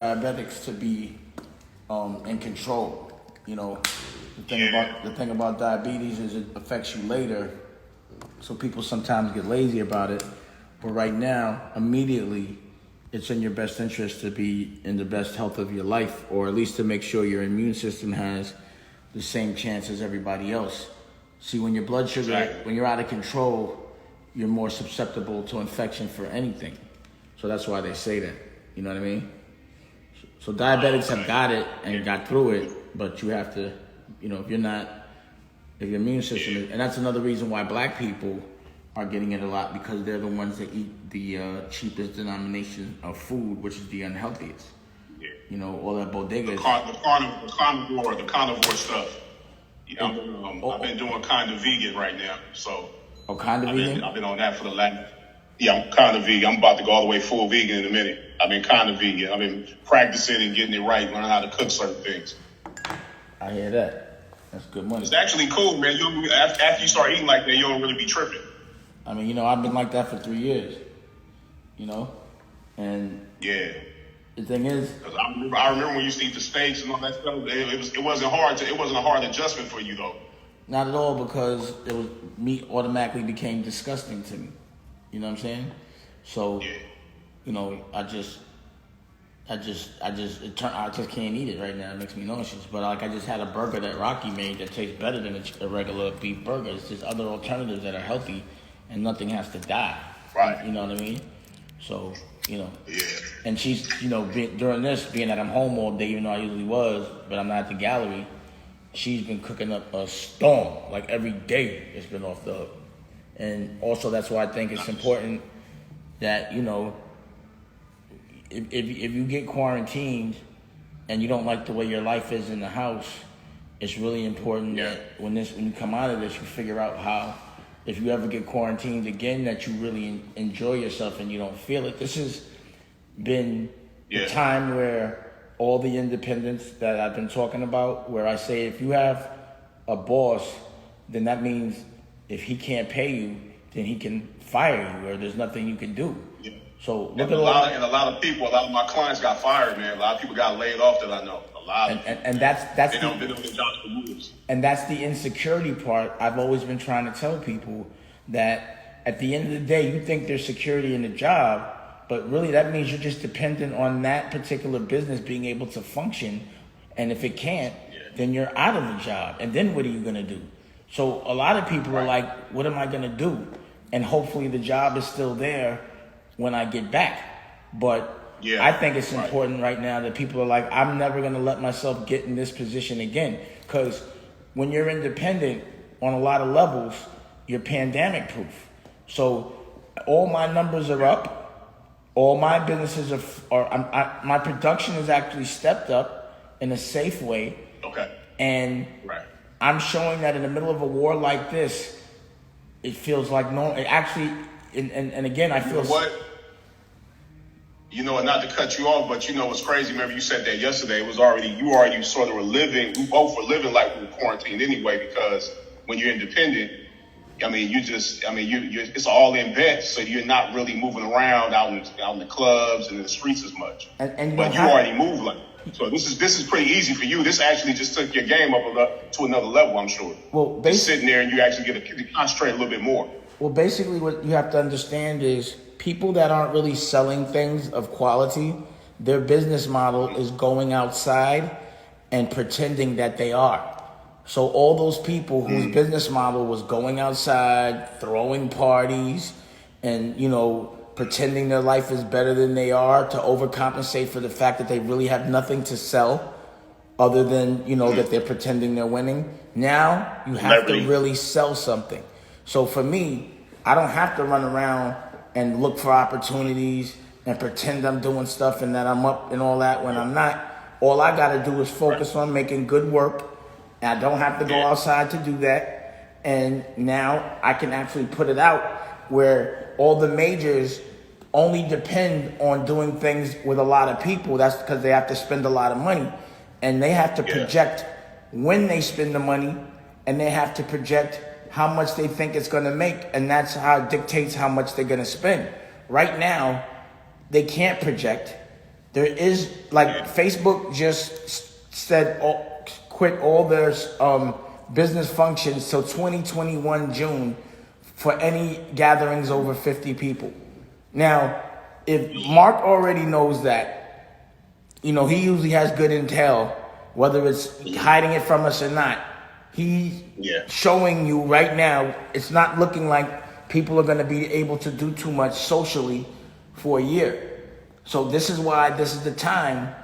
diabetics to be in control. You know, the thing about diabetes is it affects you later, so people sometimes get lazy about it. But right now, immediately, it's in your best interest to be in the best health of your life, or at least to make sure your immune system has the same chance as everybody else. See, when your blood sugar, when you're out of control, you're more susceptible to infection for anything. So that's why they say that. You know what I mean? So diabetics have got it and got through it, but you have to, if your immune system is, and that's another reason why black people are getting it a lot, because they're the ones that eat the cheapest denomination of food, which is the unhealthiest. Yeah. All that bodegas. The carnivore stuff. Yeah, I've been doing kind of vegan right now, so. Oh, kind of vegan? I've been on that for the last. Yeah, I'm kind of vegan. I'm about to go all the way full vegan in a minute. I've been kind of vegan. I've been practicing and getting it right, learning how to cook certain things. I hear that. That's good money. It's actually cool, man. After you start eating like that, you don't really be tripping. I mean, I've been like that for 3 years. And yeah. The thing is, because I remember when you used to eat the steaks and all that stuff. It wasn't hard. It wasn't a hard adjustment for you though. Not at all, because meat automatically became disgusting to me. You know what I'm saying? So, I just can't eat it right now. It makes me nauseous. But I just had a burger that Rocky made that tastes better than a regular beef burger. It's just other alternatives that are healthy, and nothing has to die. Right. You know what I mean? So, Yeah. And she's, during this, being that I'm home all day, even though I usually was, but I'm not at the gallery, she's been cooking up a storm. Like every day it's been off the hook. And also that's why I think it's important that, if you get quarantined and you don't like the way your life is in the house, it's really important that when you come out of this, you figure out how, if you ever get quarantined again, that you really enjoy yourself and you don't feel it. This has been the time where all the independence that I've been talking about, where I say if you have a boss, then that means if he can't pay you, then he can fire you, or there's nothing you can do. Yeah. So look at a lot of my clients got fired, man. A lot of people got laid off that I know. A lot. And that's they don't get jobs for years. And that's the insecurity part. I've always been trying to tell people that at the end of the day, you think there's security in the job, but really that means you're just dependent on that particular business being able to function. And if it can't, then you're out of the job. And then what are you going to do? So a lot of people are like, what am I going to do? And hopefully the job is still there when I get back. But I think it's important right now that people are like, I'm never going to let myself get in this position again. Because when you're independent on a lot of levels, you're pandemic proof. So all my numbers are up. All my businesses my production is actually stepped up in a safe way. Okay. And I'm showing that in the middle of a war like this, it feels like no. It actually, and again, I feel. Not to cut you off, but what's crazy? Remember you said that yesterday. You already sort of were living. We both were living like we were quarantined anyway, because when you're independent, it's all in bet, so you're not really moving around out in the clubs and in the streets as much. But you already move like. So this is pretty easy for you. This actually just took your game up to another level, I'm sure. Well, just sitting there and you actually get to concentrate a little bit more. Well, basically what you have to understand is people that aren't really selling things of quality, their business model is going outside and pretending that they are. So all those people whose business model was going outside, throwing parties, and, pretending their life is better than they are to overcompensate for the fact that they really have nothing to sell other than, that they're pretending they're winning. Now you have to really sell something. So for me, I don't have to run around and look for opportunities and pretend I'm doing stuff and that I'm up and all that when I'm not. All I got to do is focus on making good work. And I don't have to go outside to do that. And now I can actually put it out where all the majors only depend on doing things with a lot of people. That's because they have to spend a lot of money. And they have to project when they spend the money, and they have to project how much they think it's going to make. And that's how it dictates how much they're going to spend. Right now, they can't project. There is, like, Facebook just said quit all their business functions till 2021 June for any gatherings over 50 people. Now, if Mark already knows that, he usually has good intel, whether it's hiding it from us or not. He's showing you right now, it's not looking like people are going to be able to do too much socially for a year. So this is why this is the time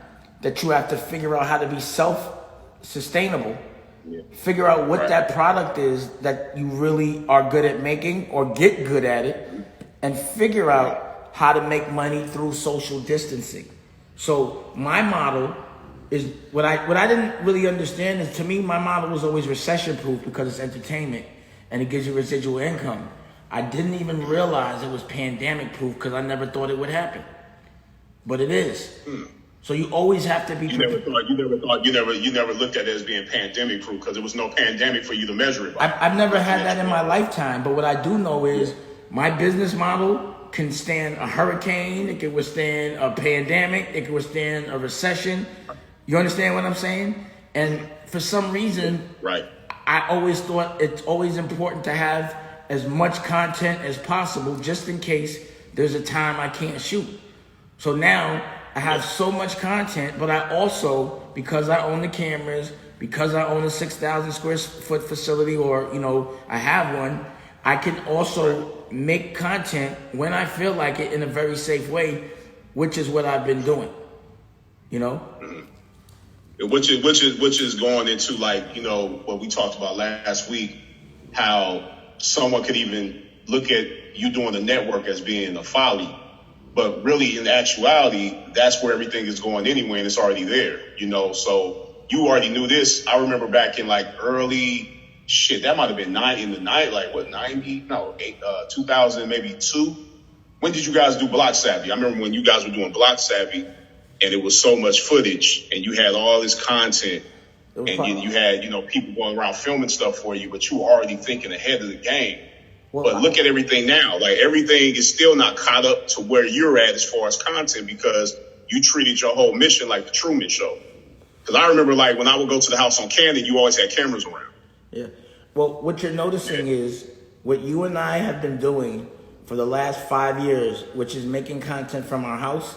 that you have to figure out how to be self-sustainable. Figure out what that product is that you really are good at making or get good at it, and figure out how to make money through social distancing. So my model is what I didn't really understand is, to me, my model was always recession proof because it's entertainment and it gives you residual income. I didn't even realize it was pandemic proof because I never thought it would happen. But it is. So you always have to be. You never looked at it as being pandemic proof because there was no pandemic for you to measure it by. I've never had that in my lifetime. But what I do know is my business model can stand a hurricane. It can withstand a pandemic. It can withstand a recession. You understand what I'm saying? And for some reason, I always thought it's always important to have as much content as possible just in case there's a time I can't shoot. So now I have so much content, but I also, because I own the cameras, because I own a 6,000 square foot facility, or, I have one, I can also make content when I feel like it in a very safe way, which is what I've been doing, Which is going into, like, what we talked about last week, how someone could even look at you doing the network as being a folly. But really, in actuality, that's where everything is going anyway, and it's already there, So you already knew this. I remember back in, like, early, that might have been 2000, maybe 2. When did you guys do Block Savvy? I remember when you guys were doing Block Savvy, and it was so much footage, and you had all this content, and you had, people going around filming stuff for you, but you were already thinking ahead of the game. But look at everything now. Like, everything is still not caught up to where you're at as far as content because you treated your whole mission like the Truman Show. Because I remember, like, when I would go to the house on Camden, you always had cameras around. Yeah. Well, what you're noticing is what you and I have been doing for the last 5 years, which is making content from our house.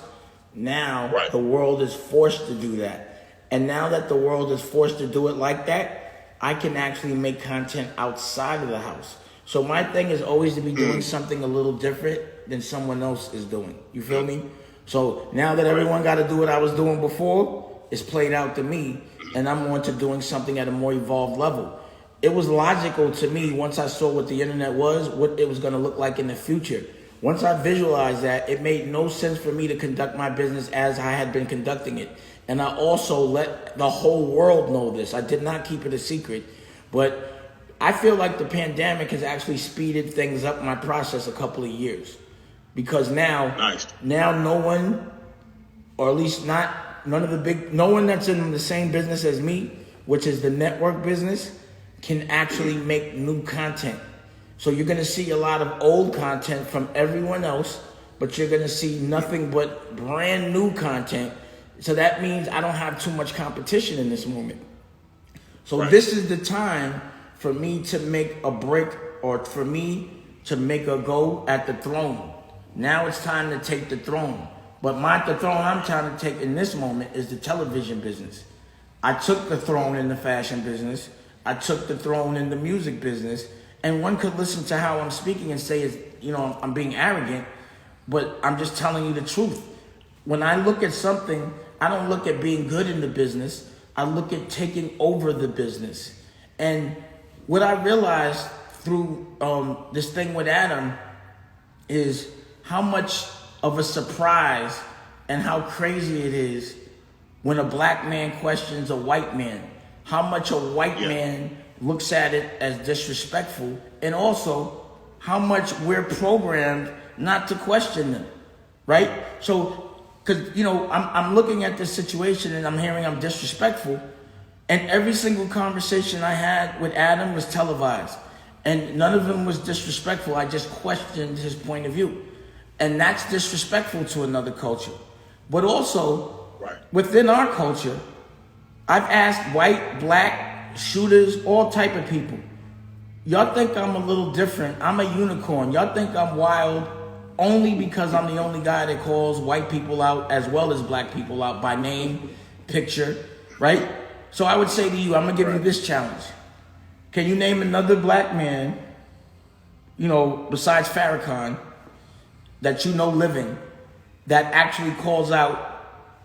Now the world is forced to do that. And now that the world is forced to do it like that, I can actually make content outside of the house. So my thing is always to be doing something a little different than someone else is doing. You feel me? So now that everyone got to do what I was doing before, it's played out to me, and I'm on to doing something at a more evolved level. It was logical to me once I saw what the internet was, what it was going to look like in the future. Once I visualized that, it made no sense for me to conduct my business as I had been conducting it. And I also let the whole world know this. I did not keep it a secret, but I feel like the pandemic has actually speeded things up my process a couple of years, because now no one, or at least no one that's in the same business as me, which is the network business, can actually make new content. So you're going to see a lot of old content from everyone else, but you're going to see nothing but brand new content. So that means I don't have too much competition in this moment. So this is the time for me to make a break, or for me to make a go at the throne. Now it's time to take the throne. But the throne I'm trying to take in this moment is the television business. I took the throne in the fashion business. I took the throne in the music business. And one could listen to how I'm speaking and say, I'm being arrogant, but I'm just telling you the truth. When I look at something, I don't look at being good in the business. I look at taking over the business. And what I realized through this thing with Adam is how much of a surprise and how crazy it is when a black man questions a white man. How much a white man looks at it as disrespectful, and also how much we're programmed not to question them, right? So, because, I'm looking at this situation and I'm hearing I'm disrespectful, and every single conversation I had with Adam was televised, and none of them was disrespectful. I just questioned his point of view, and that's disrespectful to another culture. But also, within our culture, I've asked white, black, shooters, all type of people. Y'all think I'm a little different. I'm a unicorn. Y'all think I'm wild only because I'm the only guy that calls white people out as well as black people out by name, picture, right? So I would say to you, I'm going to give you this challenge. Can you name another black man, besides Farrakhan, that you know living, that actually calls out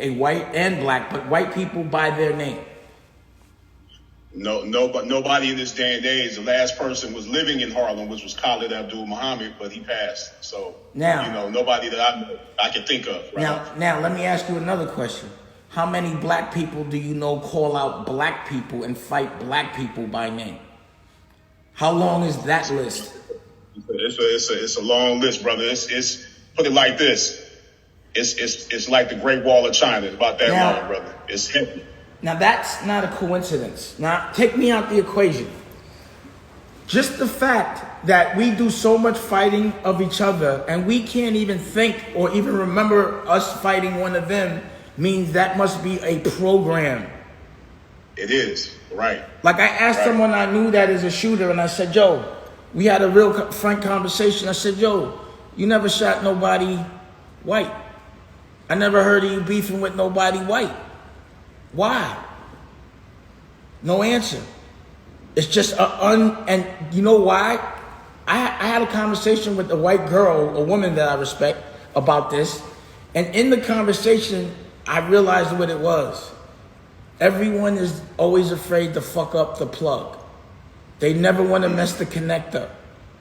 a white and black, but white people by their name? No, but nobody in this day and age. The last person was living in Harlem, which was Khalid Abdul Muhammad, but he passed. So now, nobody that I can think of. Right now, let me ask you another question. How many black people do you know call out black people and fight black people by name? How long is that list? It's a long list, brother. It's put it like this. It's like the Great Wall of China. It's about that long, brother. It's heavy. Now, that's not a coincidence. Now, take me out the equation. Just the fact that we do so much fighting of each other and we can't even think or even remember us fighting one of them means that must be a program. It is, right. Like I asked someone I knew that is a shooter and I said, Joe, we had a real frank conversation. I said, Joe, you never shot nobody white. I never heard of you beefing with nobody white. Why? No answer. It's just and you know why? I had a conversation with a white girl, a woman that I respect, about this. And in the conversation, I realized what it was. Everyone is always afraid to fuck up the plug. They never want to mess the connector.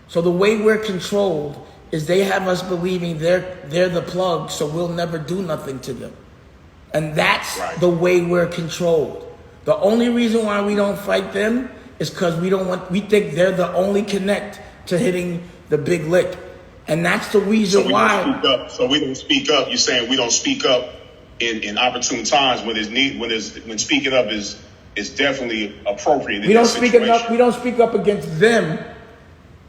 So the way we're controlled is they have us believing they're the plug, so we'll never do nothing to them. And that's the way we're controlled. The only reason why we don't fight them is because we think they're the only connect to hitting the big lick. And that's the reason why. So we don't speak up. You're saying we don't speak up in opportune times when speaking up is definitely appropriate. We don't speak up against them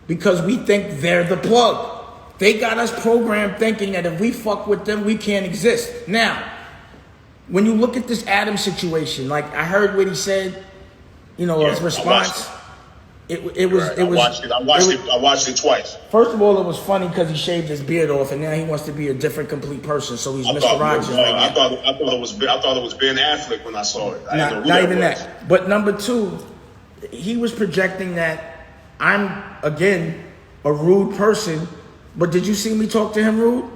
because we think they're the plug. They got us programmed thinking that if we fuck with them, we can't exist. Now, when you look at this Adam situation, like I heard what he said, his response. I watched it twice. First of all, it was funny because he shaved his beard off, and now he wants to be a different, complete person. So he's Mr. Rogers. I thought it was Ben Affleck when I saw it. Not even that. But number two, he was projecting that I'm again a rude person. But did you see me talk to him rude?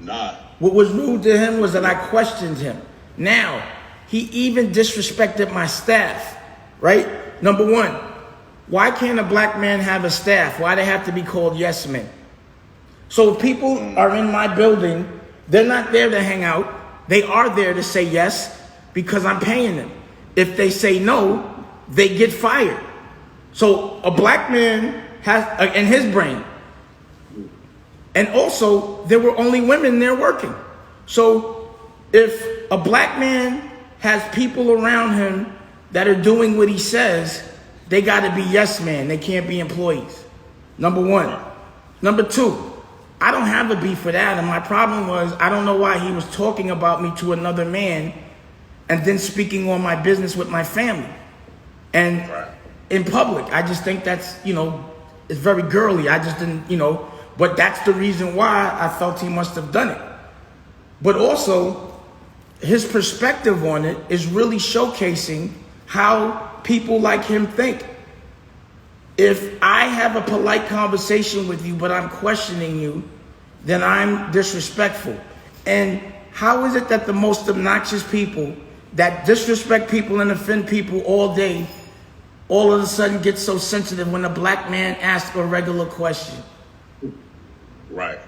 Nah. What was rude to him was that I questioned him. Now, he even disrespected my staff, right? Number one, why can't a black man have a staff? Why they have to be called yes men? So if people are in my building, they're not there to hang out. They are there to say yes because I'm paying them. If they say no, they get fired. So a black man has in his brain. And also, there were only women there working. So if a black man has people around him that are doing what he says, they got to be yes men. They can't be employees. Number one. Number two, I don't have a beef with Adam. My problem was I don't know why he was talking about me to another man and then speaking on my business with my family. And in public, I just think that's, it's very girly. I just didn't, but that's the reason why I felt he must have done it. But also, his perspective on it is really showcasing how people like him think. If I have a polite conversation with you, but I'm questioning you, then I'm disrespectful. And how is it that the most obnoxious people that disrespect people and offend people all day, all of a sudden get so sensitive when a black man asks a regular question? Right.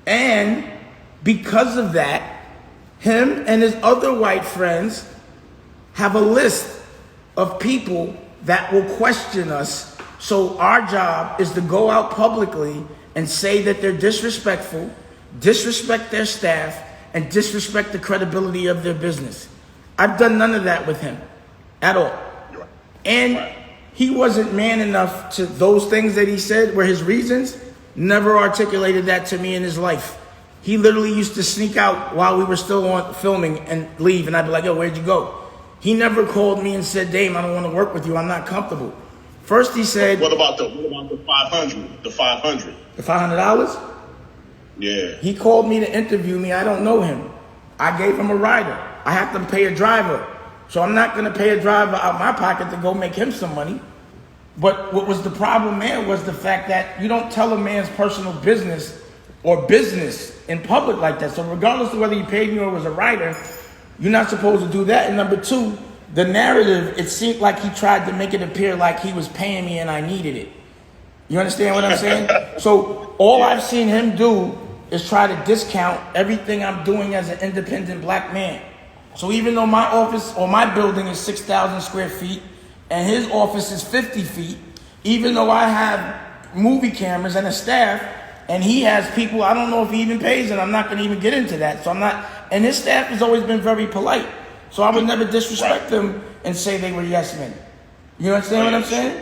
And because of that, him and his other white friends have a list of people that will question us. So our job is to go out publicly and say that they're disrespectful, disrespect their staff, and disrespect the credibility of their business. I've done none of that with him at all. And he wasn't man enough to those things that he said were his reasons. Never articulated that to me in his life. He literally used to sneak out while we were still on filming and leave, and I'd be like, yo, where'd you go? He never called me and said, Dame, I don't want to work with you. I'm not comfortable. First he said... What about the 500? The 500? The $500? Yeah. He called me to interview me. I don't know him. I gave him a rider. I have to pay a driver. So I'm not going to pay a driver out my pocket to go make him some money. But what was the problem there was the fact that you don't tell a man's personal business or business in public like that. So regardless of whether you paid me or was a rider, you're not supposed to do that. And number two, the narrative, it seemed like he tried to make it appear like he was paying me and I needed it. You understand what I'm saying? So all I've seen him do is try to discount everything I'm doing as an independent black man. So even though my office or my building is 6,000 square feet and his office is 50 feet, even though I have movie cameras and a staff, and he has people, I don't know if he even pays, and I'm not going to even get into that. So I'm not, and his staff has always been very polite. So I would never disrespect them and say they were yes men. You understand what I'm saying?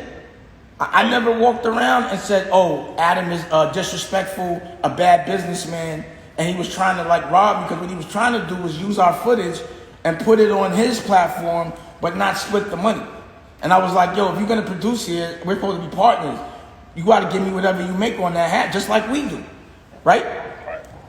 I never walked around and said, oh, Adam is disrespectful, a bad businessman, and he was trying to like rob, because what he was trying to do was use our footage and put it on his platform, but not split the money. And I was like, yo, if you're going to produce here, we're supposed to be partners. You got to give me whatever you make on that hat, just like we do, right?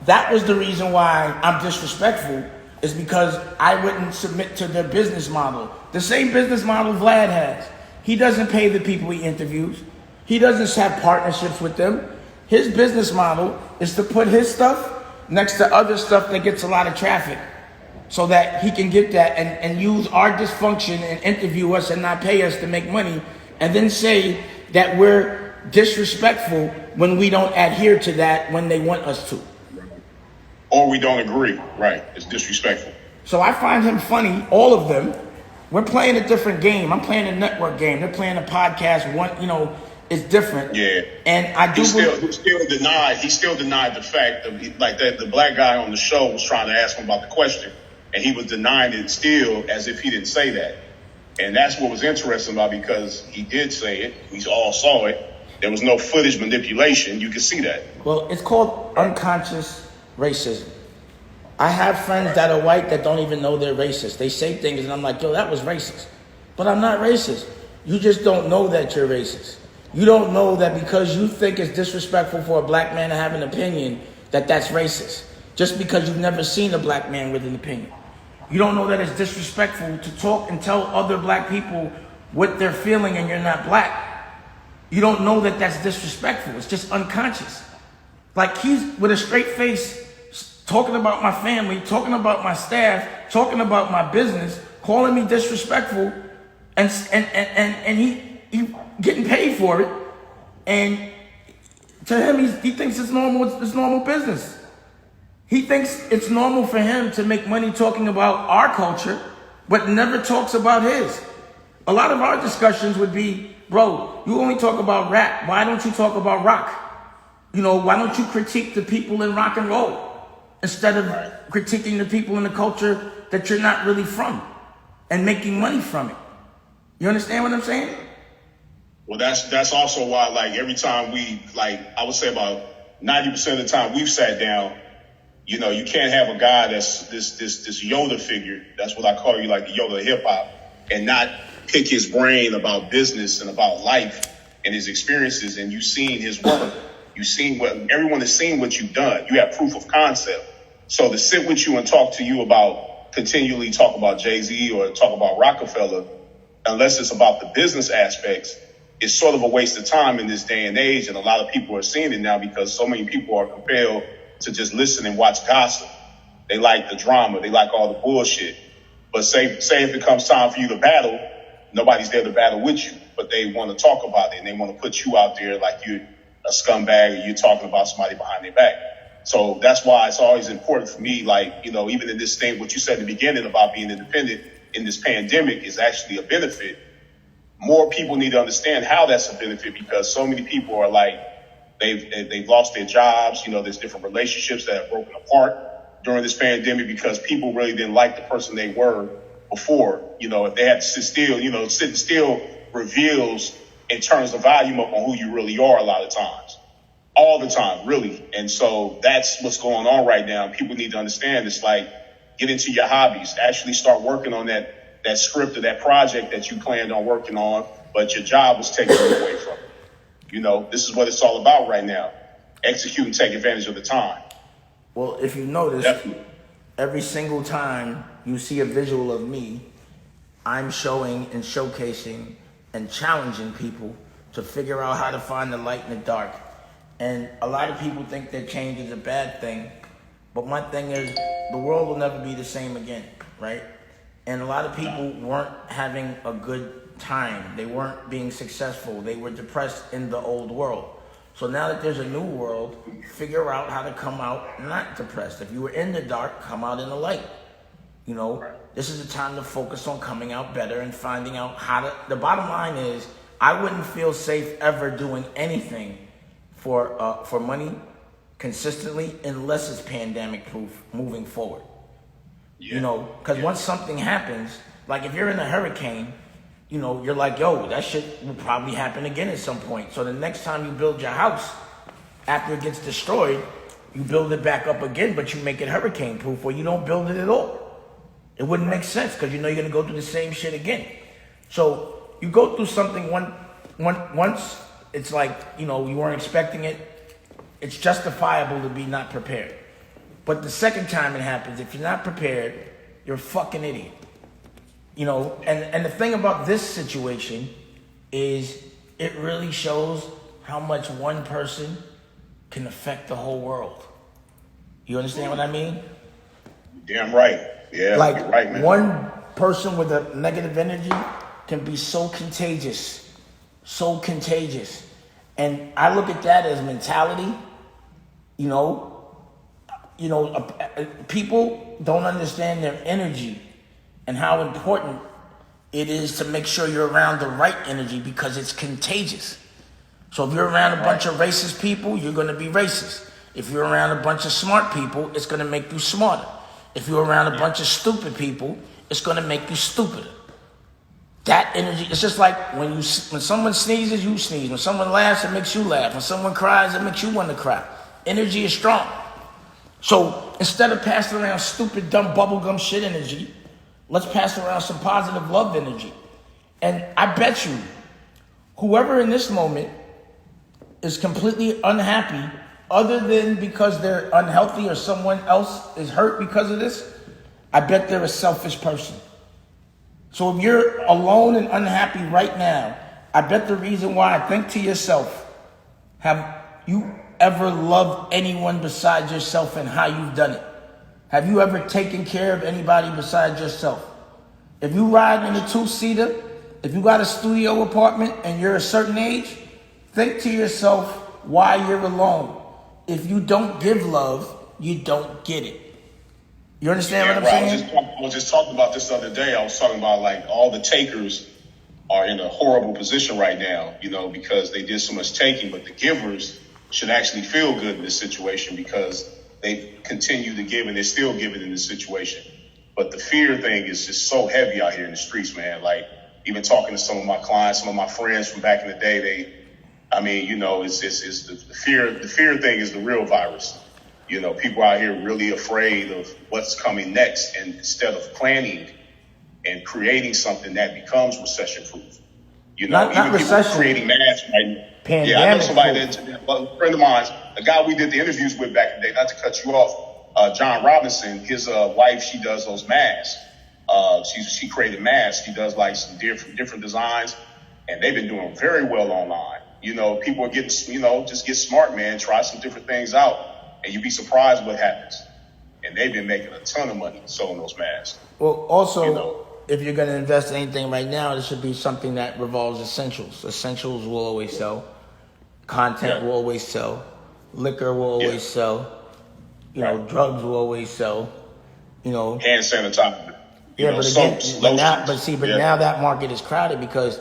That was the reason why I'm disrespectful, is because I wouldn't submit to their business model. The same business model Vlad has. He doesn't pay the people he interviews. He doesn't have partnerships with them. His business model is to put his stuff next to other stuff that gets a lot of traffic, so that he can get that and use our dysfunction and interview us and not pay us to make money, and then say that we're disrespectful when we don't adhere to that when they want us to. Or we don't agree, right? It's disrespectful. So I find him funny, all of them. We're playing a different game. I'm playing a network game. They're playing a podcast. One, you know, it's different. Yeah. And I do. He still denied the fact that, like, that the black guy on the show was trying to ask him about the question, and he was denying it still as if he didn't say that. And that's what was interesting about, because he did say it. We all saw it. There was no footage manipulation. You could see that. Well, it's called unconscious racism. I have friends that are white that don't even know they're racist. They say things and I'm like, yo, that was racist. But I'm not racist. You just don't know that you're racist. You don't know that because you think it's disrespectful for a black man to have an opinion, that that's racist. Just because you've never seen a black man with an opinion. You don't know that it's disrespectful to talk and tell other black people what they're feeling and you're not black. You don't know that that's disrespectful. It's just unconscious. Like, he's with a straight face talking about my family, talking about my staff, talking about my business, calling me disrespectful, and he getting paid for it. And to him, he thinks it's normal business. He thinks it's normal for him to make money talking about our culture, but never talks about his. A lot of our discussions would be, bro, you only talk about rap. Why don't you talk about rock? You know, why don't you critique the people in rock and roll instead of critiquing the people in the culture that you're not really from and making money from it? You understand what I'm saying? Well, that's also why, like, every time we, like, I would say about 90% of the time we've sat down, you know, you can't have a guy that's this Yoda figure. That's what I call you, like the Yoda of hip hop, and not pick his brain about business and about life and his experiences. And you've seen his work. You've seen everyone has seen what you've done. You have proof of concept. So to sit with you and talk to you about, continually talk about Jay-Z or talk about Rockefeller, unless it's about the business aspects, is sort of a waste of time in this day and age. And a lot of people are seeing it now because so many people are compelled to just listen and watch gossip. They like the drama. They like all the bullshit. But say if it comes time for you to battle, nobody's there to battle with you, but they want to talk about it and they want to put you out there like you're a scumbag or you're talking about somebody behind their back. So that's why it's always important for me, like, you know, even in this thing, what you said in the beginning about being independent in this pandemic is actually a benefit. More people need to understand how that's a benefit, because so many people are like, they've lost their jobs. You know, there's different relationships that have broken apart during this pandemic because people really didn't like the person they were before. You know, if they had to sit still, you know, sitting still reveals and turns the volume up on who you really are a lot of times. all the time, really. And so that's what's going on right now. People need to understand it's like, get into your hobbies, actually start working on that script or that project that you planned on working on, but your job was taken away from you. This is what it's all about right now. Execute and take advantage of the time. Well, if you notice, definitely, every single time you see a visual of me, I'm showing and showcasing and challenging people to figure out how to find the light in the dark. And a lot of people think that change is a bad thing, but my thing is, the world will never be the same again, right? And a lot of people weren't having a good time. They weren't being successful. They were depressed in the old world. So now that there's a new world, figure out how to come out not depressed. If you were in the dark, come out in the light. This is the time to focus on coming out better and finding out how to. The bottom line is, I wouldn't feel safe ever doing anything for money consistently unless it's pandemic proof moving forward. Because once something happens, like if you're in a hurricane, you're like, yo, that shit will probably happen again at some point. So the next time you build your house, after it gets destroyed, you build it back up again, but you make it hurricane proof, or you don't build it at all. It wouldn't make sense because you're going to go through the same shit again. So you go through something once, it's like, you weren't expecting it. It's justifiable to be not prepared. But the second time it happens, if you're not prepared, you're a fucking idiot. And the thing about this situation is it really shows how much one person can affect the whole world. You understand what I mean? Damn right. Yeah, like you're right, man. One person with a negative energy can be so contagious. And I look at that as mentality. People don't understand their energy and how important it is to make sure you're around the right energy because it's contagious. So if you're around a bunch of racist people, you're going to be racist. If you're around a bunch of smart people, it's going to make you smarter. If you're around a bunch of stupid people, it's going to make you stupider. That energy, it's just like when someone sneezes, you sneeze. When someone laughs, it makes you laugh. When someone cries, it makes you want to cry. Energy is strong. So instead of passing around stupid, dumb, bubblegum shit energy, let's pass around some positive love energy. And I bet you, whoever in this moment is completely unhappy, other than because they're unhealthy or someone else is hurt because of this, I bet they're a selfish person. So if you're alone and unhappy right now, I bet the reason why, think to yourself, have you ever loved anyone besides yourself and how you've done it? Have you ever taken care of anybody besides yourself? If you ride in a two-seater, if you got a studio apartment and you're a certain age, think to yourself why you're alone. If you don't give love, you don't get it. You understand what I'm saying? I was just talking about this the other day. I was talking about like all the takers are in a horrible position right now, because they did so much taking, but the givers should actually feel good in this situation because they continue to give and they're still giving in this situation. But the fear thing is just so heavy out here in the streets, man. Like even talking to some of my clients, some of my friends from back in the day, it's the fear. The fear thing is the real virus. People out here really afraid of what's coming next, and instead of planning and creating something that becomes recession-proof. Not even recession. People creating masks right. Pandemic. Yeah, I know somebody a friend of mine, a guy we did the interviews with back in the day. Not to cut you off, John Robinson. His wife, she does those masks. She created masks. She does like some different designs, and they've been doing very well online. People are getting, just get smart, man. Try some different things out. And you'd be surprised what happens. And they've been making a ton of money selling those masks. Well, also, if you're going to invest in anything right now, it should be something that revolves essentials. Essentials will always sell. Content will always sell. Liquor will always sell. Drugs will always sell. Hand sanitizer. Soaps, now that market is crowded because,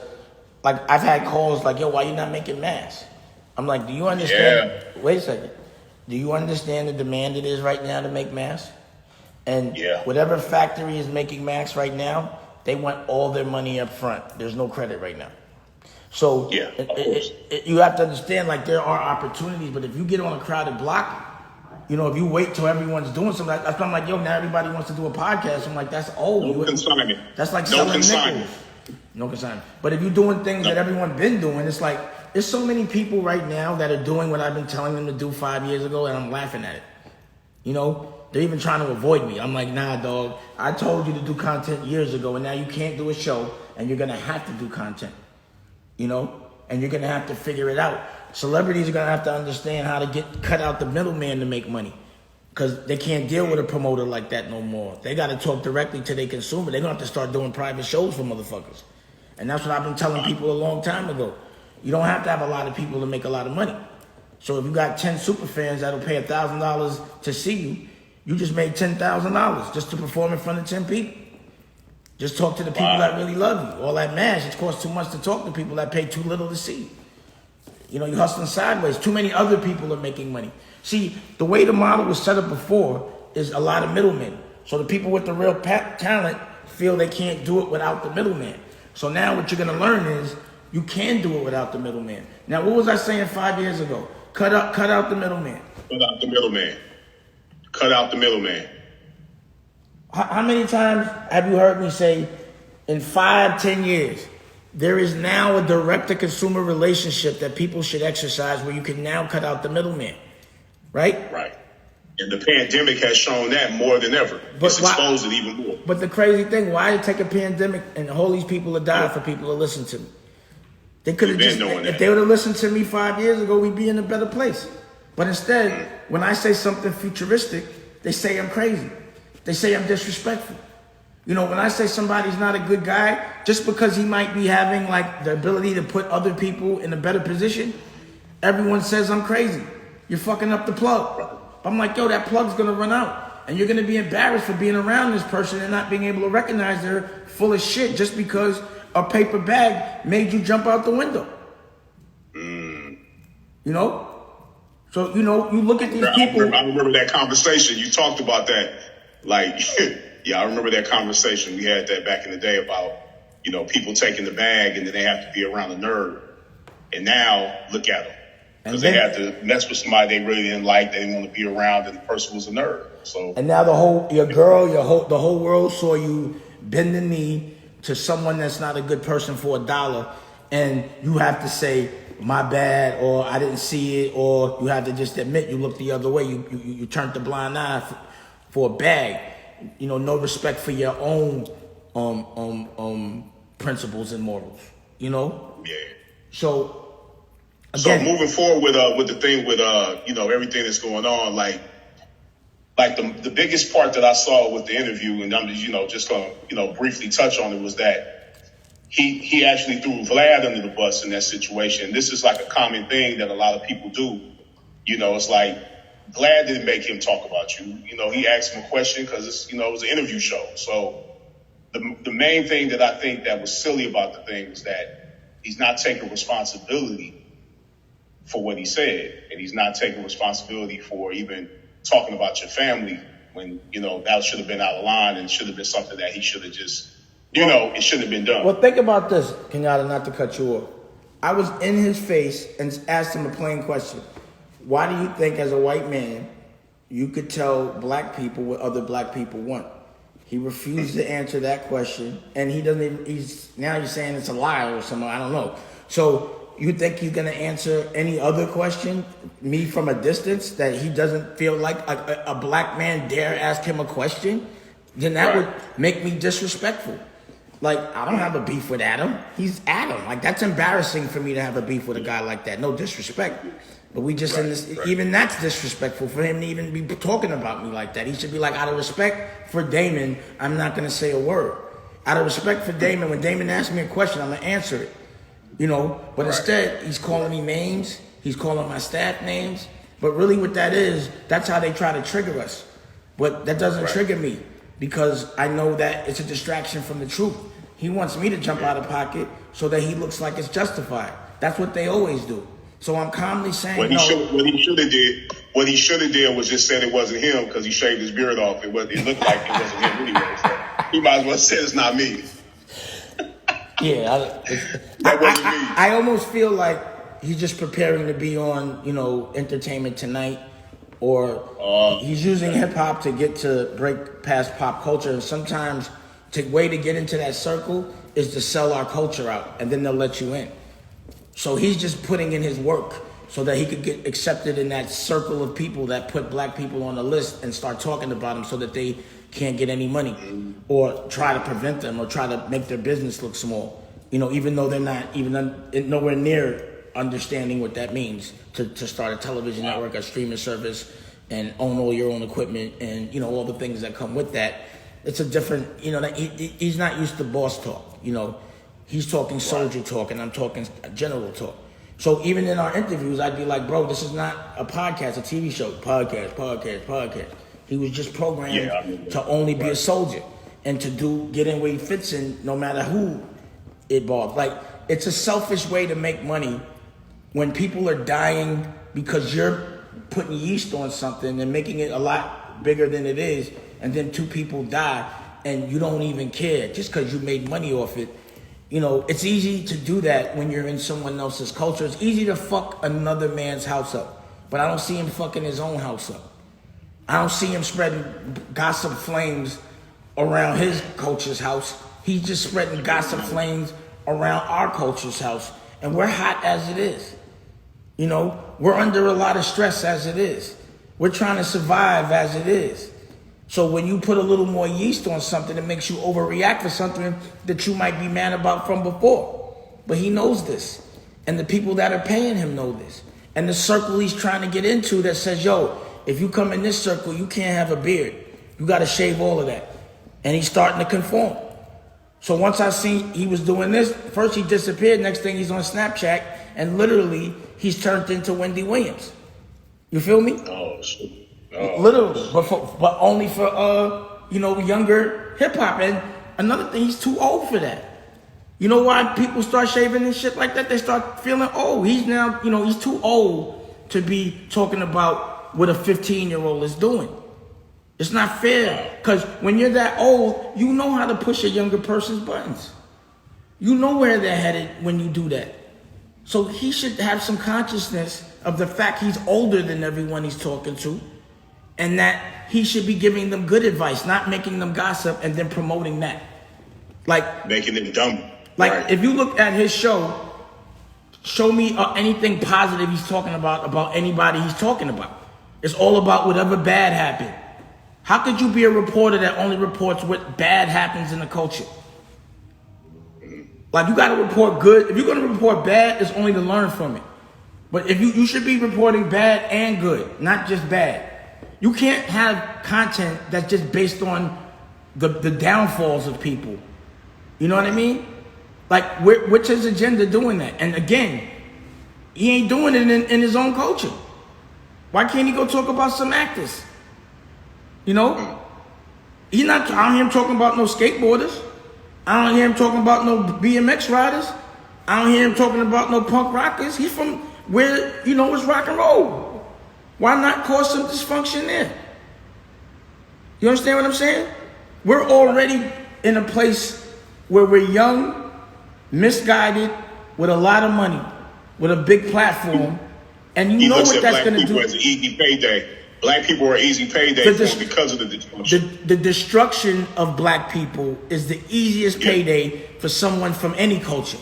like, I've had calls like, yo, why you not making masks? I'm like, do you understand? Yeah. Wait a second. Do you understand the demand it is right now to make masks? And whatever factory is making masks right now, they want all their money up front. There's no credit right now. So yeah, you have to understand, like, there are opportunities, but if you get on a crowded block, you know, if you wait till everyone's doing something, that's why I'm like, yo, now everybody wants to do a podcast. I'm like, that's old. No consignment. That's like no selling consignment. nickels. No consignment. But if you're doing things that everyone's been doing, it's like, there's so many people right now that are doing what I've been telling them to do 5 years ago, and I'm laughing at it. You know, they're even trying to avoid me. I'm like, nah, dog, I told you to do content years ago, and now you can't do a show, and you're going to have to do content. You know, and you're going to have to figure it out. Celebrities are going to have to understand how to cut out the middleman to make money, because they can't deal with a promoter like that no more. They got to talk directly to their consumer. They're going to have to start doing private shows for motherfuckers. And that's what I've been telling people a long time ago. You don't have to have a lot of people to make a lot of money. So if you got 10 super fans that'll pay $1,000 to see you, you just made $10,000 just to perform in front of 10 people. Just talk to the people that really love you. All that mash, it costs too much to talk to people that pay too little to see you. You know, you're hustling sideways. Too many other people are making money. See, the way the model was set up before is a lot of middlemen. So the people with the real talent feel they can't do it without the middleman. So now what you're going to learn is you can do it without the middleman. Now, what was I saying 5 years ago? Cut out the middleman. Cut out the middleman. Cut out the middleman. How many times have you heard me say, in 5-10 years, there is now a direct-to-consumer relationship that people should exercise where you can now cut out the middleman, right? Right. And the pandemic has shown that more than ever. It's exposed it even more. But the crazy thing, why take a pandemic and all these people to die for people to listen to me? They could have just, if they would have listened to me 5 years ago, we'd be in a better place. But instead, when I say something futuristic, they say I'm crazy. They say I'm disrespectful. You know, when I say somebody's not a good guy, just because he might be having like the ability to put other people in a better position, everyone says I'm crazy. You're fucking up the plug. I'm like, yo, that plug's gonna run out. And you're gonna be embarrassed for being around this person and not being able to recognize they're full of shit just because a paper bag made you jump out the window. You know? So, you know, you look at these people. I remember that conversation. You talked about that. Like, yeah, I remember that conversation. We had that back in the day about, you know, people taking the bag and then they have to be around a nerd. And now, look at them. Because they had to mess with somebody they really didn't like, they didn't want to be around, and the person was a nerd. So. And now the whole world saw you bend the knee to someone that's not a good person for $1, and you have to say, my bad, or I didn't see it, or you have to just admit you looked the other way. You turned the blind eye for a bag. You know, no respect for your own principles and morals. You know. Yeah. So moving forward with the thing with you know, everything that's going on, like the biggest part that I saw with the interview, and I'm just gonna briefly touch on it, was that he actually threw Vlad under the bus in that situation. This is like a common thing that a lot of people do. You know, it's like Vlad didn't make him talk about you. You know, he asked him a question because it's, it was an interview show. So the main thing that I think that was silly about the thing is that he's not taking responsibility for what he said, and he's not taking responsibility for even talking about your family when, that should have been out of line and should have been something that he should have just, it shouldn't have been done. Well, think about this, Kenyatta, not to cut you off. I was in his face and asked him a plain question. Why do you think, as a white man, you could tell black people what other black people want? He refused to answer that question, and he doesn't even, now you're saying it's a lie or something, I don't know. So you think he's going to answer any other question, me from a distance, that he doesn't feel like a black man dare ask him a question? Then that would make me disrespectful. Like, I don't have a beef with Adam. He's Adam. Like, that's embarrassing for me to have a beef with a guy like that. No disrespect. But we just in this, even that's disrespectful for him to even be talking about me like that. He should be like, out of respect for Damon, I'm not going to say a word. Out of respect for Damon, when Damon asks me a question, I'm going to answer it. But instead, he's calling me names. He's calling my staff names. But really what that is, that's how they try to trigger us. But that doesn't trigger me, because I know that it's a distraction from the truth. He wants me to jump out of pocket so that he looks like it's justified. That's what they always do. So I'm calmly saying, what he should have did was just said it wasn't him, because he shaved his beard off. It looked like it wasn't him anyway. So he might as well say it's not me. Yeah, I almost feel like he's just preparing to be on, Entertainment Tonight, or he's using hip hop to get to break past pop culture. And sometimes the way to get into that circle is to sell our culture out, and then they'll let you in. So he's just putting in his work so that he could get accepted in that circle of people that put black people on the list and start talking about them so that they can't get any money or try to prevent them or try to make their business look small. Even though they're not even nowhere near understanding what that means to start a television network, a streaming service, and own all your own equipment and, all the things that come with that. It's a different, he's not used to boss talk, He's talking soldier talk, and I'm talking general talk. So even in our interviews, I'd be like, bro, this is not a podcast, a TV show. Podcast. He was just programmed to only be a soldier and to get in where he fits in no matter who it bothers. Like, it's a selfish way to make money when people are dying because you're putting yeast on something and making it a lot bigger than it is, and then 2 people die and you don't even care just because you made money off it. It's easy to do that when you're in someone else's culture. It's easy to fuck another man's house up, but I don't see him fucking his own house up. I don't see him spreading gossip flames around his culture's house. He's just spreading gossip flames around our culture's house, and we're hot as it is. We're under a lot of stress as it is. We're trying to survive as it is. So when you put a little more yeast on something, it makes you overreact for something that you might be mad about from before. But he knows this. And the people that are paying him know this. And the circle he's trying to get into that says, yo, if you come in this circle, you can't have a beard. You got to shave all of that. And he's starting to conform. So once I seen he was doing this, first he disappeared. Next thing he's on Snapchat. And literally, he's turned into Wendy Williams. You feel me? Oh, shit. Literally, but only for younger hip hop. And another thing, he's too old for that. You know why people start shaving and shit like that? They start feeling old. He's now, he's too old to be talking about what a 15-year-old is doing. It's not fair, because when you're that old, you know how to push a younger person's buttons. You know where they're headed when you do that. So he should have some consciousness of the fact he's older than everyone he's talking to. And that he should be giving them good advice, not making them gossip and then promoting that. Like making them dumb. Like, right. If you look at his show, show me anything positive he's talking about anybody he's talking about. It's all about whatever bad happened. How could you be a reporter that only reports what bad happens in the culture? Like, you got to report good. If you're going to report bad, it's only to learn from it. But if you should be reporting bad and good, not just bad. You can't have content that's just based on the downfalls of people. You know what I mean? Like, what's his agenda doing that? And again, he ain't doing it in his own culture. Why can't he go talk about some actors? He's not. I don't hear him talking about no skateboarders. I don't hear him talking about no BMX riders. I don't hear him talking about no punk rockers. He's from where, it's rock and roll. Why not cause some dysfunction there? You understand what I'm saying? We're already in a place where we're young, misguided, with a lot of money, with a big platform, and you know what that's going to do. As an easy payday. Black people are easy payday because of the destruction. The destruction of black people is the easiest payday for someone from any culture.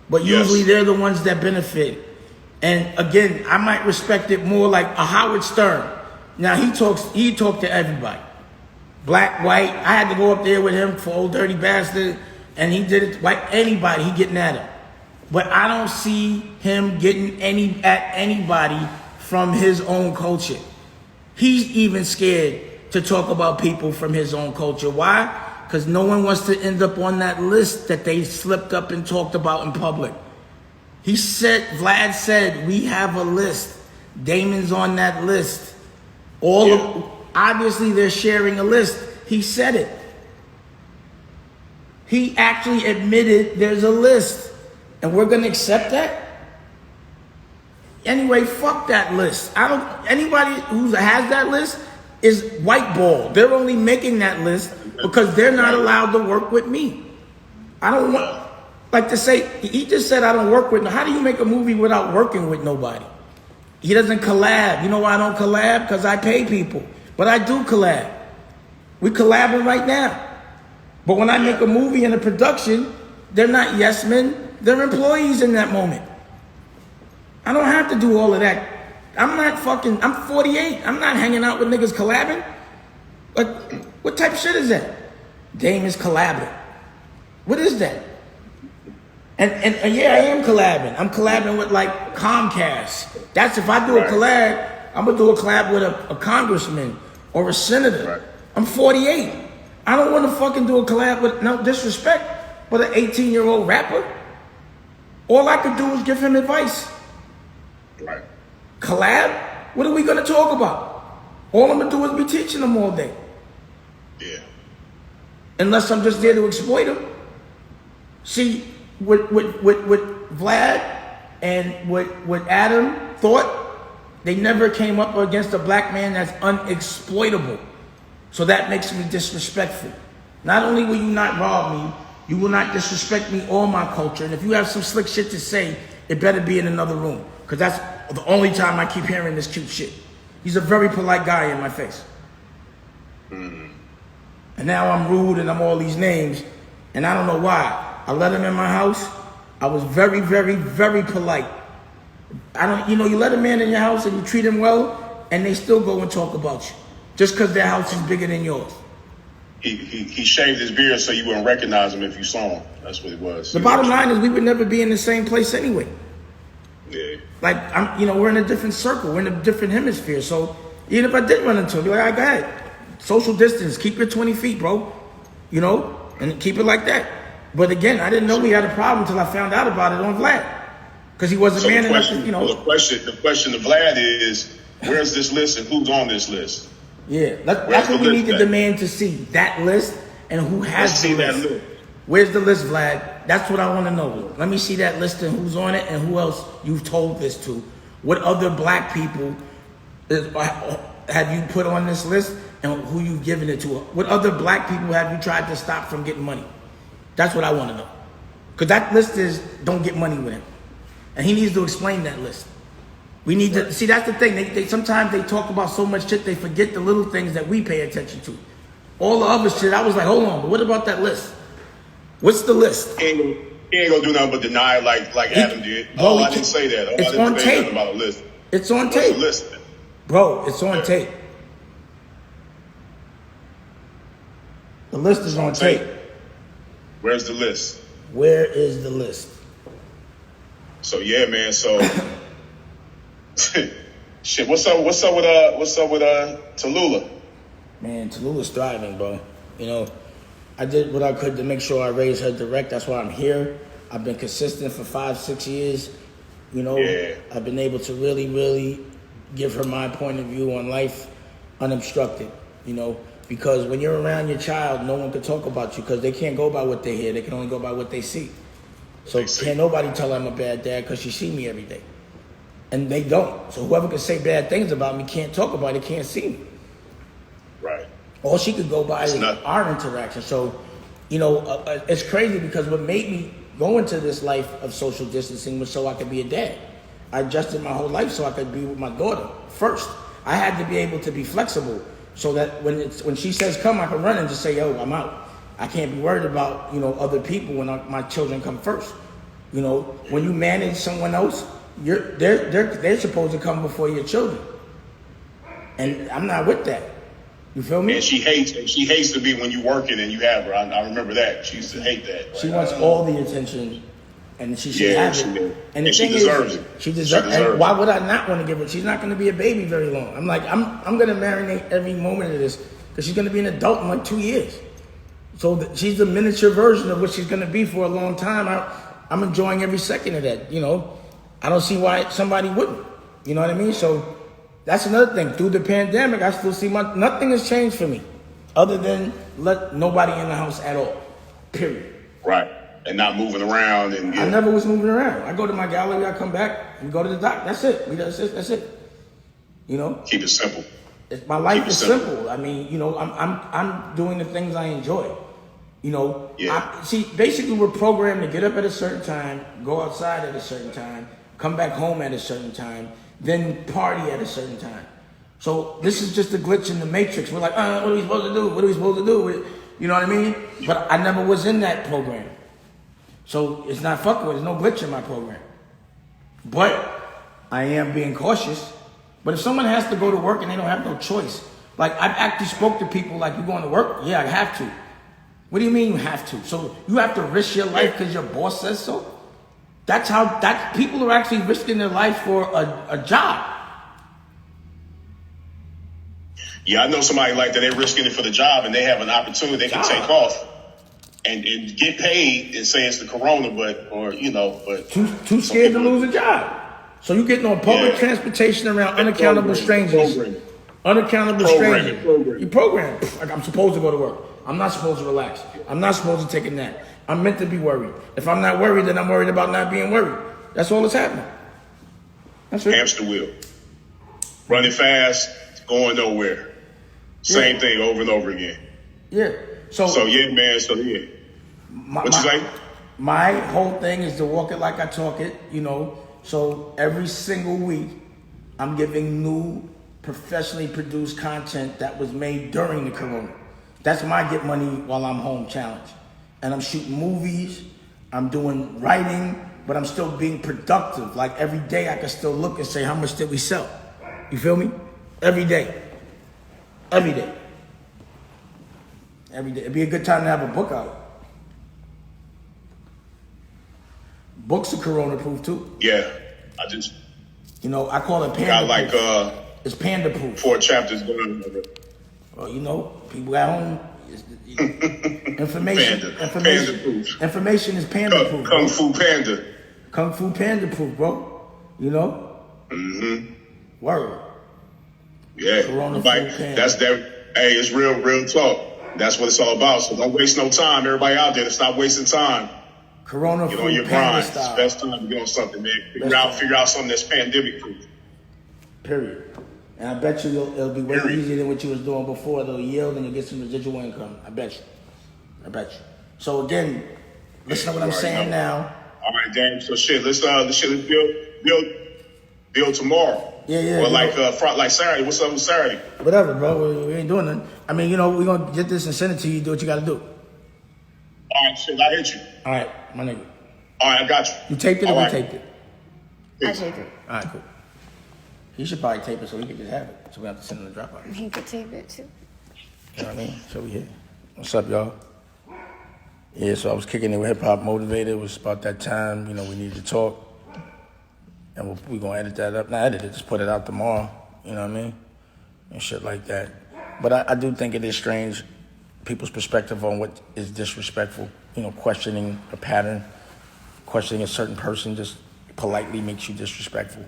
But usually they're the ones that benefit. And again, I might respect it more like a Howard Stern. Now he talked to everybody. Black, white. I had to go up there with him for Old Dirty Bastard, and he did it like anybody, he getting at him. But I don't see him getting at anybody from his own culture. He's even scared to talk about people from his own culture. Why? Because no one wants to end up on that list that they slipped up and talked about in public. Vlad said, we have a list. Damon's on that list. Obviously they're sharing a list. He said it. He actually admitted there's a list. And we're going to accept that? Anyway, fuck that list. Anybody who has that list is whiteball. They're only making that list because they're not allowed to work with me. I don't want Like to say, he just said I don't work with, how do you make a movie without working with nobody? He doesn't collab. You know why I don't collab? Because I pay people. But I do collab. We collabing right now. But when I make a movie in a production, they're not yes men, they're employees in that moment. I don't have to do all of that. I'm 48. I'm not hanging out with niggas collabing. Like, what type of shit is that? Dame is collabing. What is that? And yeah, I am collabing. I'm collabing with like Comcast. That's if I do a collab, I'm gonna do a collab with a congressman or a senator. Right. I'm 48. I don't want to fucking do a collab with, no disrespect, but an 18-year-old rapper. All I could do is give him advice. Right. Collab? What are we gonna talk about? All I'm gonna do is be teaching them all day. Yeah. Unless I'm just there to exploit them. See, what Vlad and what Adam thought, they never came up against a black man that's unexploitable. So that makes me disrespectful. Not only will you not rob me, you will not disrespect me or my culture. And if you have some slick shit to say, it better be in another room. Because that's the only time I keep hearing this cute shit. He's a very polite guy in my face. Mm-hmm. And now I'm rude and I'm all these names. And I don't know why. I let him in my house. I was very, very, very polite. You let a man in your house and you treat him well, and they still go and talk about you. Just because their house is bigger than yours. He shaved his beard so you wouldn't recognize him if you saw him. That's what it was. The bottom line is we would never be in the same place anyway. Yeah. Like, we're in a different circle. We're in a different hemisphere. So even if I did run into him, be like, all right, go ahead. Social distance. Keep your 20 feet, bro. And keep it like that. But again, I didn't know we had a problem until I found out about it on Vlad. Because he wasn't man enough to, The question to Vlad is, where's this list and who's on this list? Yeah, that's what we need to demand to see. That list and who has the list. Where's the list, Vlad? That's what I want to know. Let me see that list and who's on it and who else you've told this to. What other black people have you put on this list and who you've given it to? What other black people have you tried to stop from getting money? That's what I want to know. Because that list is don't get money with him. And he needs to explain that list. We need to, see, that's the thing. They sometimes they talk about so much shit, they forget the little things that we pay attention to. All the other shit, I was like, hold on, but what about that list? What's the list? He ain't gonna do nothing but deny like Adam did. Oh, I didn't say that. It's on tape. About a list. It's on tape. The list? Bro, it's on tape. The list is on tape. Where's the list? Where is the list? So yeah, man. So shit. What's up with Tallulah? Man, Tallulah's thriving, bro. I did what I could to make sure I raised her direct. That's why I'm here. I've been consistent for 5-6 years. I've been able to really, really give her my point of view on life unobstructed. Because when you're around your child, no one can talk about you because they can't go by what they hear. They can only go by what they see. So can't nobody tell I'm a bad dad because she see me every day. And they don't. So whoever can say bad things about me can't talk about it, can't see me. Right. All she could go by is our interaction. So, it's crazy because what made me go into this life of social distancing was so I could be a dad. I adjusted my whole life so I could be with my daughter first. I had to be able to be flexible so that when she says come, I can run and just say, yo, I'm out. I can't be worried about, other people when my children come first. When you manage someone else, they're supposed to come before your children. And I'm not with that. You feel me? And she hates to be when you working and you have her. I remember that. She used to hate that. She wants all the attention, and she should have it. And the she thing deserves is, it. She deserves it. And why would I not want to give her? She's not going to be a baby very long. I'm going to marinate every moment of this because she's going to be an adult in like 2 years. So she's the miniature version of what she's going to be for a long time. I'm enjoying every second of that. I don't see why somebody wouldn't. You know what I mean? So. That's another thing. Through the pandemic, I still see nothing has changed for me other than let nobody in the house at all. Period. Right. And not moving around. I never was moving around. I go to my gallery, I come back and go to the doc. That's it. That's it. Keep it simple. My life is simple. I mean, I'm doing the things I enjoy. You know, Yeah. see, basically we're programmed to get up at a certain time, go outside at a certain time, come back home at a certain time, then party at a certain time. So this is just a glitch in the matrix. We're like, what are we supposed to do? What are we supposed to do? You know what I mean? But I never was in that program. So it's not fucking with, there's no glitch in my program. But I am being cautious. But if someone has to go to work and they don't have no choice, like I've actually spoke to people like, you going to work? Yeah, I have to. What do you mean you have to? So you have to risk your life because your boss says so? That's how people are actually risking their life for a job. Yeah, I know somebody like that. They're risking it for the job, and they have an opportunity. They can take off and get paid and say it's the corona, but too scared to lose a job. So you're getting on public transportation around unaccountable strangers. Unaccountable strangers. You program. Like I'm supposed to go to work. I'm not supposed to relax. I'm not supposed to take a nap. I'm meant to be worried. If I'm not worried, then I'm worried about not being worried. That's all that's happening. That's it. Hamster wheel. Running fast, going nowhere. Same thing over and over again. Yeah. So yeah, man. So yeah. What you say? My whole thing is to walk it like I talk it. You know. So every single week, I'm giving new, professionally produced content that was made during the corona. That's my get money while I'm home challenge. And I'm shooting movies, I'm doing writing, but I'm still being productive. Like every day I can still look and say, how much did we sell? You feel me? Every day. Every day. Every day. It'd be a good time to have a book out. Books are corona proof too. Yeah, I just. You know, I call it panda proof. It's panda proof. 4 chapters done. Well, you know, people at home. Information is panda proof. Kung Fu Panda. Kung Fu Panda proof, bro. You know? Mm-hmm. Word. Yeah. That's that. Hey, it's real talk. That's what it's all about. So don't waste no time. Everybody out there, to stop wasting time. Corona Get on your grind. It's the best time to get on something, man. Figure out something that's pandemic proof. Period. And I bet you it'll be way easier than what you was doing before. They'll yield and you'll get some residual income. I bet you. So again, listen to what I'm saying now. All right, damn. So let's build tomorrow. Yeah. Or like Saturday. What's up with Saturday? Whatever, bro. We ain't doing nothing. I mean, you know, we're gonna get this and send it to you. Do what you gotta do. All right, shit. I hit you. All right, my nigga. All right, I got you. You taped it or we taped it? I taped it. All right, cool. He should probably tape it so he could just have it. So we have to send him the Dropbox. He could tape it too. You know what I mean? So we here. What's up, y'all? Yeah, so I was kicking it with Hip Hop Motivated. It was about that time, you know, we needed to talk. And we're going to edit that up. Not edit it, just put it out tomorrow. You know what I mean? And shit like that. But I do think it is strange, people's perspective on what is disrespectful. You know, questioning a pattern, questioning a certain person just politely makes you disrespectful.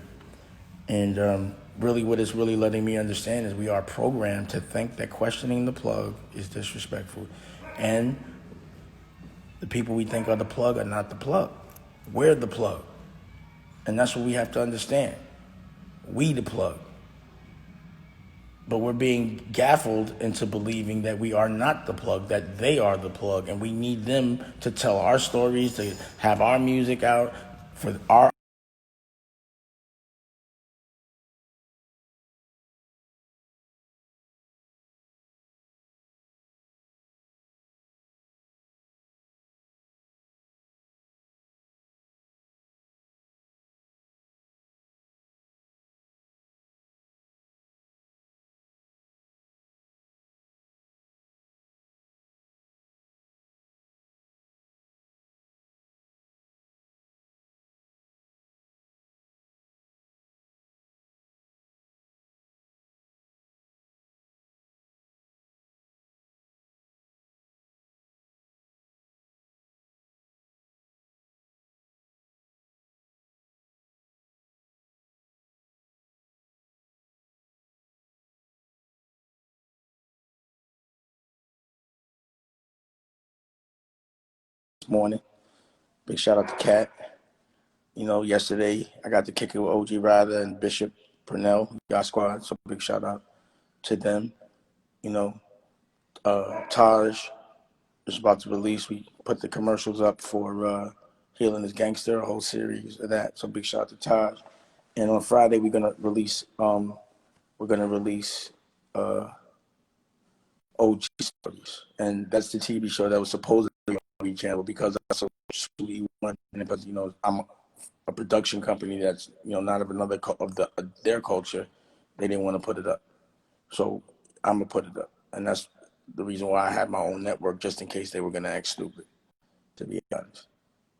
And really what it's really letting me understand is we are programmed to think that questioning the plug is disrespectful. And the people we think are the plug are not the plug. We're the plug. And that's what we have to understand. We the plug. But we're being gaffled into believing that we are not the plug, that they are the plug. And we need them to tell our stories, to have our music out, for our morning. Big shout out to Kat. You know, yesterday I got to kick it with OG Ryder and Bishop Purnell, y'all squad. So big shout out to them. You know, Taj, just about to release. We put the commercials up for Healing is Gangster, a whole series of that. So big shout out to Taj. And on Friday we're gonna release OG Stories, and that's the TV show that was supposedly on the channel because I so because I'm a production company that's not of another of their culture. They didn't want to put it up, so I'm gonna put it up, and that's the reason why I had my own network, just in case they were gonna act stupid. To be honest,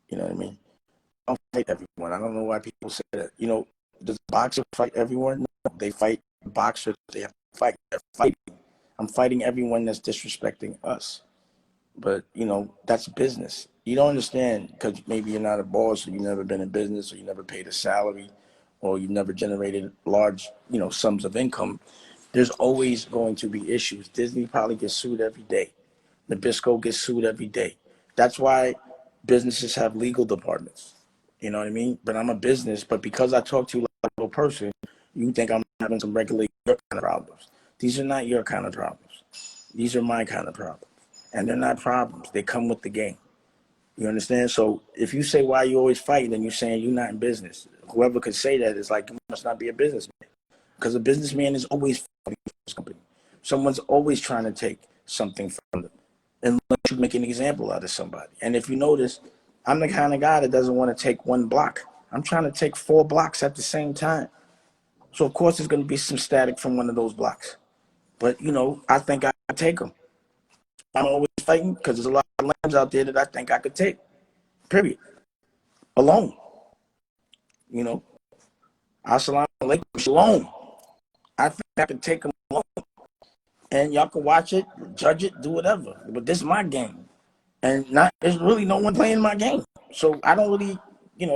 you know what I mean. I don't fight everyone. I don't know why people say that. Does a boxer fight everyone? No, they fight boxers. They have to fight. They're fighting. I'm fighting everyone that's disrespecting us. But, that's business. You don't understand because maybe you're not a boss or you've never been in business or you never paid a salary or you've never generated large, sums of income. There's always going to be issues. Disney probably gets sued every day. Nabisco gets sued every day. That's why businesses have legal departments. You know what I mean? But I'm a business, but because I talk to you like a little person, you think I'm having some regular your kind of problems. These are not your kind of problems. These are my kind of problems. And they're not problems. They come with the game. You understand? So if you say why you always fight, then you're saying you're not in business. Whoever could say that is like, you must not be a businessman. Because a businessman is always fighting for his company. Someone's always trying to take something from them. Unless you make an example out of somebody. And if you notice, I'm the kind of guy that doesn't want to take one block. I'm trying to take 4 blocks at the same time. So of course there's going to be some static from one of those blocks. But I think I can take them. I'm always fighting because there's a lot of lambs out there that I think I could take. Period. Alone. Assalamu alaikum shalom. I think I can take them alone. And y'all can watch it, judge it, do whatever. But this is my game. And there's really no one playing my game. So I don't really,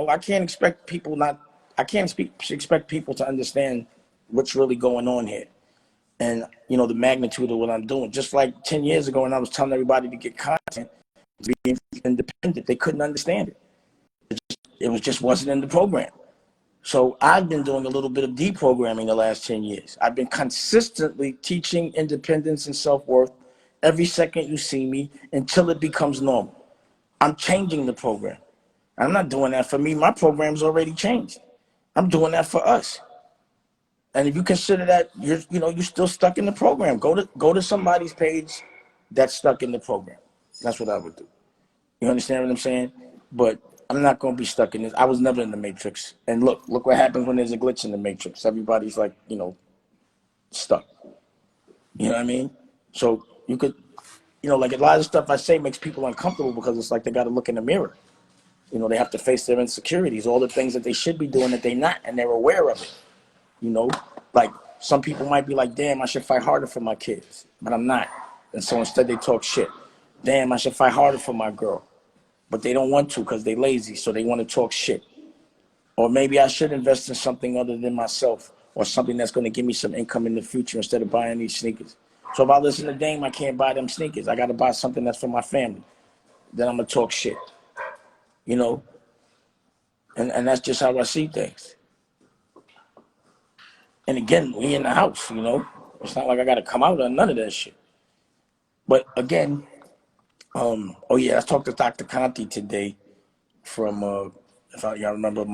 I can't expect people expect people to understand what's really going on here. And, the magnitude of what I'm doing. Just like 10 years ago when I was telling everybody to get content, being independent, they couldn't understand it. It just wasn't in the program. So I've been doing a little bit of deprogramming the last 10 years. I've been consistently teaching independence and self-worth every second you see me until it becomes normal. I'm changing the program. I'm not doing that for me. My program's already changed. I'm doing that for us. And if you consider that you're still stuck in the program, go to somebody's page that's stuck in the program. That's what I would do. You understand what I'm saying? But I'm not going to be stuck in this. I was never in the Matrix. And look what happens when there's a glitch in the Matrix. Everybody's like, stuck. You know what I mean? So you could, like a lot of stuff I say makes people uncomfortable because it's like they got to look in the mirror. They have to face their insecurities, all the things that they should be doing that they're not, and they're aware of it. Like some people might be like, damn, I should fight harder for my kids, but I'm not. And so instead they talk shit. Damn, I should fight harder for my girl, but they don't want to because they lazy, so they want to talk shit. Or maybe I should invest in something other than myself or something that's going to give me some income in the future instead of buying these sneakers. So if I listen to Dame, I can't buy them sneakers. I got to buy something that's for my family. Then I'm going to talk shit, And that's just how I see things. And again, we in the house, It's not like I got to come out on none of that shit. But again, I talked to Dr. Conti today from, if y'all remember,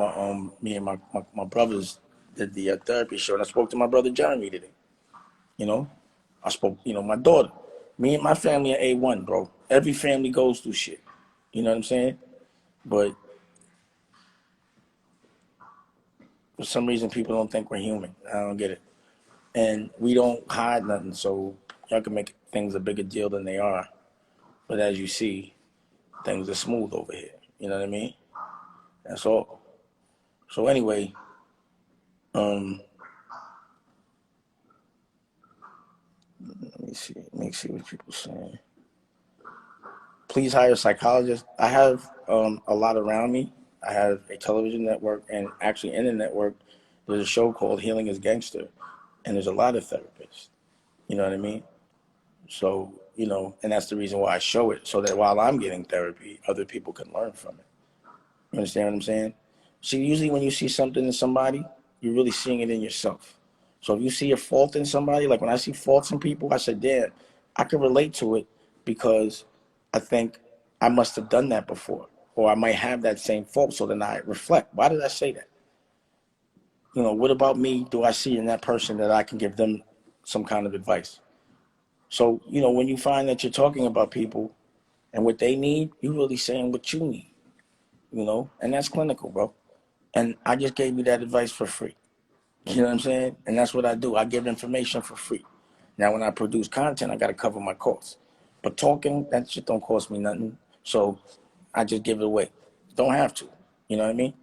me and my brothers did the therapy show, and I spoke to my brother Jeremy today. I spoke, my daughter. Me and my family are A1, bro. Every family goes through shit. You know what I'm saying? But for some reason, people don't think we're human. I don't get it. And we don't hide nothing, so y'all can make things a bigger deal than they are. But as you see, things are smooth over here. You know what I mean? That's all. So anyway, let me see what people saying. Please hire a psychologist. I have a lot around me. I have a television network, and actually in the network, there's a show called Healing is Gangster, and there's a lot of therapists. You know what I mean? So, and that's the reason why I show it, so that while I'm getting therapy, other people can learn from it. You understand what I'm saying? See, usually when you see something in somebody, you're really seeing it in yourself. So if you see a fault in somebody, like when I see faults in people, I say, damn, I can relate to it because I think I must have done that before, or I might have that same fault. So then I reflect. Why did I say that? What about me do I see in that person that I can give them some kind of advice? So, when you find that you're talking about people and what they need, you're really saying what you need, and that's clinical, bro. And I just gave you that advice for free. You know what I'm saying? And that's what I do. I give information for free. Now, when I produce content, I got to cover my costs. But talking, that shit don't cost me nothing. So I just give it away. Don't have to. You know what I mean?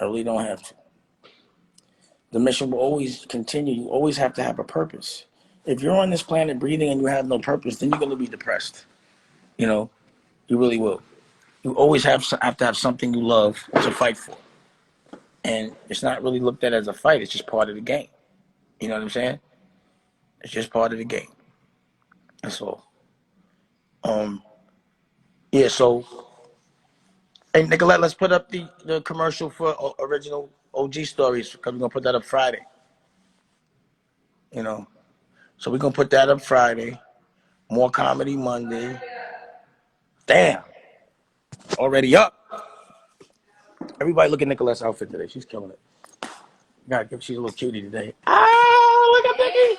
I really don't have to. The mission will always continue. You always have to have a purpose. If you're on this planet breathing and you have no purpose, then you're going to be depressed. You really will. You always have to have something you love to fight for. And it's not really looked at as a fight. It's just part of the game. You know what I'm saying? It's just part of the game. That's all. Yeah, so, hey, Nicolette, let's put up the commercial for original OG stories, because we're going to put that up Friday. So we're going to put that up Friday. More comedy Monday. Damn. Already up. Everybody look at Nicolette's outfit today. She's killing it. She's a little cutie today. Ah, look at Nicky.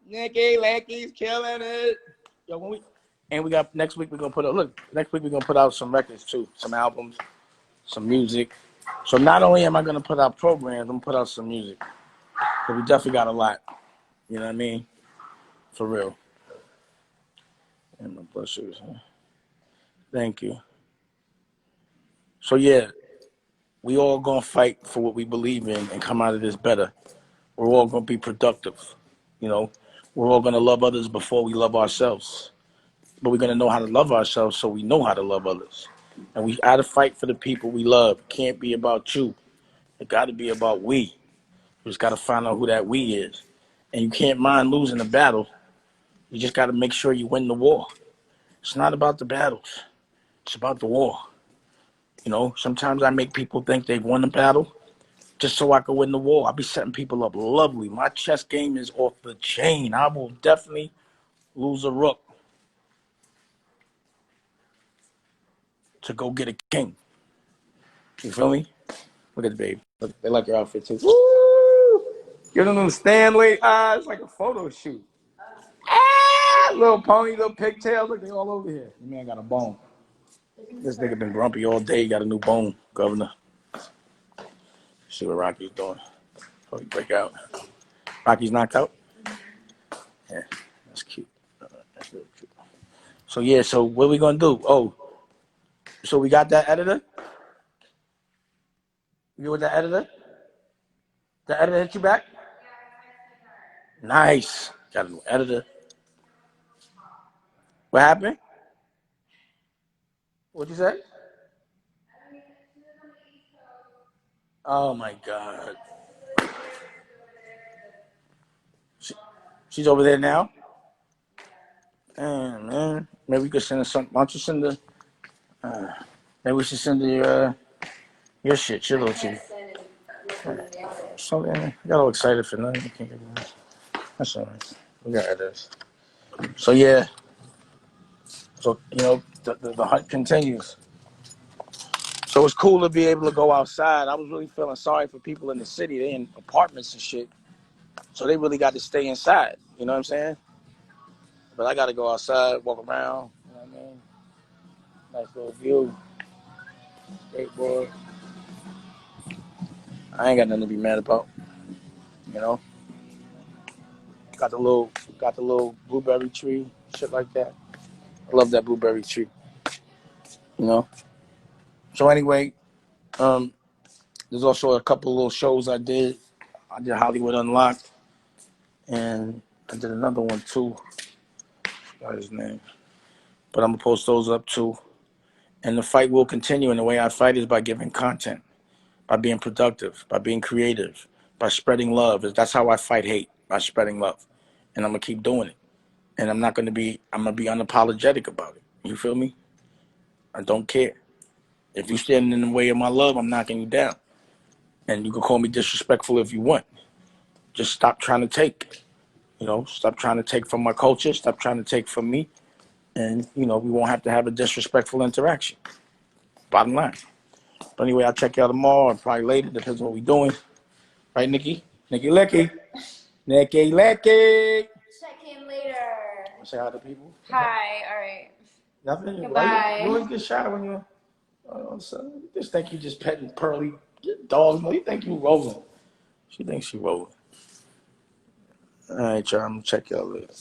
Nicky Lecky's killing it. Yo, we got next week we're gonna put out some records too, some albums, some music. So not only am I gonna put out programs, I'm gonna put out some music. But we definitely got a lot. You know what I mean? For real. And my blood sugars, huh? Thank you. So yeah, we all gonna fight for what we believe in and come out of this better. We're all gonna be productive. We're all gonna love others before we love ourselves. But we're gonna know how to love ourselves so we know how to love others. And we gotta fight for the people we love. It can't be about you. It gotta be about we. We just gotta find out who that we is. And you can't mind losing the battle. You just gotta make sure you win the war. It's not about the battles. It's about the war. Sometimes I make people think they've won the battle just so I can win the war. I'll be setting people up lovely. My chess game is off the chain. I will definitely lose a rook to go get a king. You feel me? Look at the baby. Look, they like your outfit too. Woo! You don't understand, Stanley. It's like a photo shoot. Little pony, little pigtails. Look, they all over here. The man got a bone. This nigga been grumpy all day. Got a new bone, governor. See what Rocky's doing. Oh, he break out. Rocky's knocked out? Yeah, that's cute. That's really cute. So, yeah, so what are we going to do? Oh, so we got that editor? You with the editor? The editor hit you back? Nice. Got a new editor. What happened? What'd you say? Oh, my God. She's over there now? Damn, man. Maybe we could send her something. Why don't you send her? Maybe we should send her your shit, your little shit. So, I got all excited for nothing. I can't get it. That's all right. We got editors. So, yeah. So, the hunt continues. So it's cool to be able to go outside. I was really feeling sorry for people in the city. They in apartments and shit. So they really got to stay inside. You know what I'm saying? But I got to go outside, walk around. You know what I mean? Nice little view. Skateboard. I ain't got nothing to be mad about. Got the little blueberry tree, shit like that. I love that blueberry tree. So anyway, there's also a couple little shows I did. I did Hollywood Unlocked, and I did another one too. Forgot his name, but I'm gonna post those up too. And the fight will continue. And the way I fight is by giving content, by being productive, by being creative, by spreading love. That's how I fight hate, by spreading love. And I'm gonna keep doing it. And I'm gonna be unapologetic about it. You feel me? I don't care. If you stand in the way of my love, I'm knocking you down. And you can call me disrespectful if you want. just stop trying to take. Stop trying to take from my culture. Stop trying to take from me. And, we won't have to have a disrespectful interaction. Bottom line. But anyway, I'll check y'all tomorrow or probably later. Depends on what we're doing. Right, Nikki? Nikki Lecky. Nikki Lecky. Check in later. Say hi to people. Hi. All right. Nothing. Goodbye. You always get shy when you're. Just think you just petting Pearly dogs. No, you think you rolling. She thinks she rolling. All right, y'all. I'm gonna check y'all later.